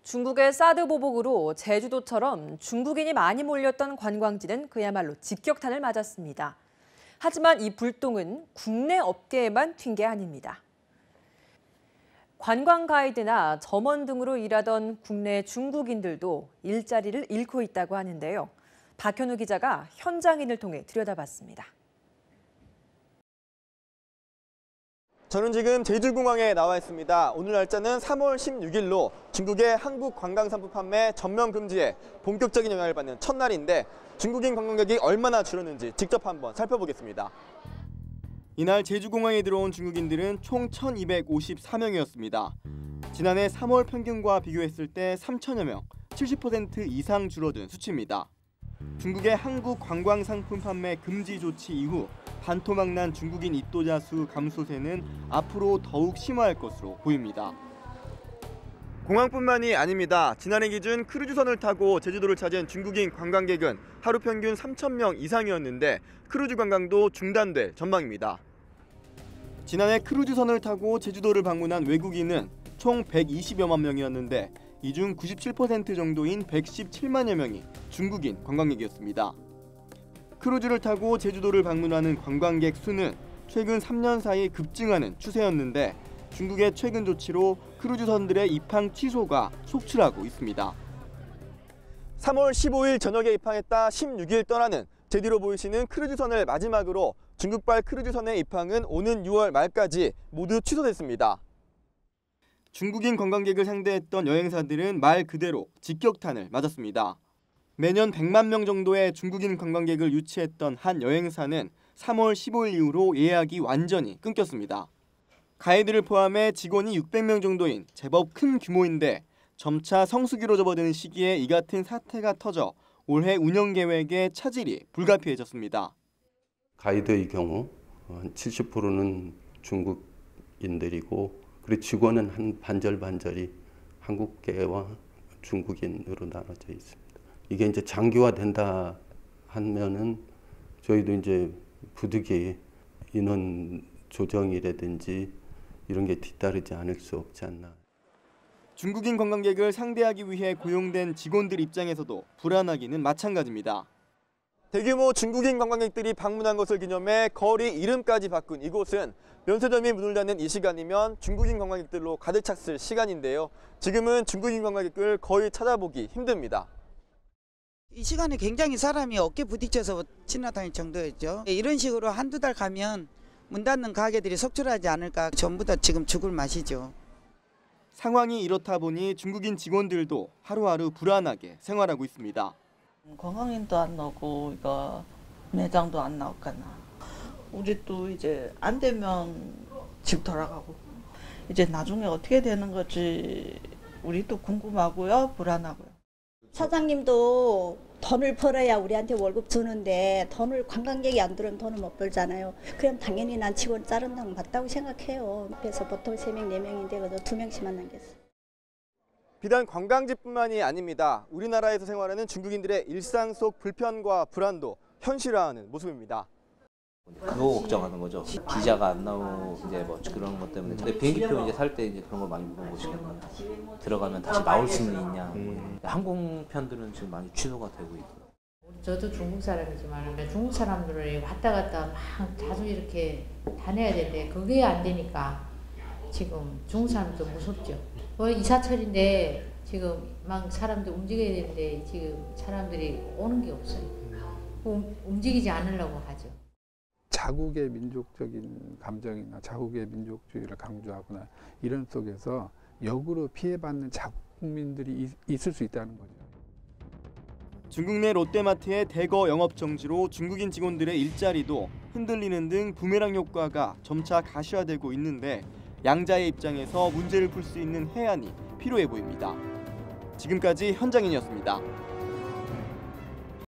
중국의 사드 보복으로 제주도처럼 중국인이 많이 몰렸던 관광지는 그야말로 직격탄을 맞았습니다. 하지만 이 불똥은 국내 업계에만 튄 게 아닙니다. 관광 가이드나 점원 등으로 일하던 국내 중국인들도 일자리를 잃고 있다고 하는데요. 박현우 기자가 현장인을 통해 들여다봤습니다. 저는 지금 제주공항에 나와 있습니다. 오늘 날짜는 3월 16일로 중국의 한국 관광상품 판매 전면 금지에 본격적인 영향을 받는 첫날인데 중국인 관광객이 얼마나 줄었는지 직접 한번 살펴보겠습니다. 이날 제주공항에 들어온 중국인들은 총 1,254명이었습니다. 지난해 3월 평균과 비교했을 때 3천여 명, 70% 이상 줄어든 수치입니다. 중국의 한국 관광상품 판매 금지 조치 이후 반토막난 중국인 입도자 수 감소세는 앞으로 더욱 심화할 것으로 보입니다. 공항뿐만이 아닙니다. 지난해 기준 크루즈선을 타고 제주도를 찾은 중국인 관광객은 하루 평균 3,000명 이상이었는데 크루즈 관광도 중단될 전망입니다. 지난해 크루즈선을 타고 제주도를 방문한 외국인은 총 120여만 명이었는데 이 중 97% 정도인 117만여 명이 중국인 관광객이었습니다. 크루즈를 타고 제주도를 방문하는 관광객 수는 최근 3년 사이 급증하는 추세였는데 중국의 최근 조치로 크루즈선들의 입항 취소가 속출하고 있습니다. 3월 15일 저녁에 입항했다 16일 떠나는 제 뒤로 보이시는 크루즈선을 마지막으로 중국발 크루즈선의 입항은 오는 6월 말까지 모두 취소됐습니다. 중국인 관광객을 상대했던 여행사들은 말 그대로 직격탄을 맞았습니다. 매년 100만 명 정도의 중국인 관광객을 유치했던 한 여행사는 3월 15일 이후로 예약이 완전히 끊겼습니다. 가이드를 포함해 직원이 600명 정도인 제법 큰 규모인데 점차 성수기로 접어드는 시기에 이 같은 사태가 터져 올해 운영 계획에 차질이 불가피해졌습니다. 가이드의 경우 한 70%는 중국인들이고 그리고 직원은 한 반절반절이 한국계와 중국인으로 나눠져 있습니다. 이게 이제 장기화된다 하면은 저희도 이제 부득이 인원 조정이라든지 이런 게 뒤따르지 않을 수 없지 않나. 중국인 관광객을 상대하기 위해 고용된 직원들 입장에서도 불안하기는 마찬가지입니다. 대규모 중국인 관광객들이 방문한 것을 기념해 거리 이름까지 바꾼 이곳은 면세점이 문을 닫는 이 시간이면 중국인 관광객들로 가득 찼을 시간인데요. 지금은 중국인 관광객을 거의 찾아보기 힘듭니다. 이 시간에 굉장히 사람이 어깨 부딪혀서 지나다닐 정도였죠. 이런 식으로 한두 달 가면 문 닫는 가게들이 속출하지 않을까 전부 다 지금 죽을 맛이죠. 상황이 이렇다 보니 중국인 직원들도 하루하루 불안하게 생활하고 있습니다. 관광인도 안 나오고 이거 매장도 안 나올까나. 우리 또 이제 안 되면 집 돌아가고 이제 나중에 어떻게 되는 건지 우리도 궁금하고요, 불안하고요. 사장님도 돈을 벌어야 우리한테 월급 주는데 돈을 관광객이 안 들으면 돈을 못 벌잖아요. 그럼 당연히 난 직원 자른다고 맞다고 생각해요. 그래서 보통 3명, 4명인데 그래도 2명씩만 남겼어요. 비단 관광지뿐만이 아닙니다. 우리나라에서 생활하는 중국인들의 일상 속 불편과 불안도 현실화하는 모습입니다. 그거 걱정하는 거죠. 비자가 안 나오고 이제 뭐 그런 것 때문에. 근데 비행기표 이제 살 때 이제 그런 걸 많이 물어보시겠나. 들어가면 다시 나올 수는 있냐. 항공편들은 지금 많이 취소가 되고 있고요. 저도 중국 사람이지만 중국 사람들을 왔다 갔다 막 자주 이렇게 다녀야 되는데 그게 안 되니까 지금 중국 사람도 무섭죠. 이사철인데 지금 막 사람들 움직여야 되는데 지금 사람들이 오는 게 없어요. 움직이지 않으려고 하죠. 자국의 민족적인 감정이나 자국의 민족주의를 강조하거나 이런 속에서 역으로 피해받는 자국 국민들이 있을 수 있다는 거죠. 중국 내 롯데마트의 대거 영업 정지로 중국인 직원들의 일자리도 흔들리는 등 부메랑 효과가 점차 가시화되고 있는데 양자의 입장에서 문제를 풀 수 있는 해안이 필요해 보입니다. 지금까지 현장인이었습니다.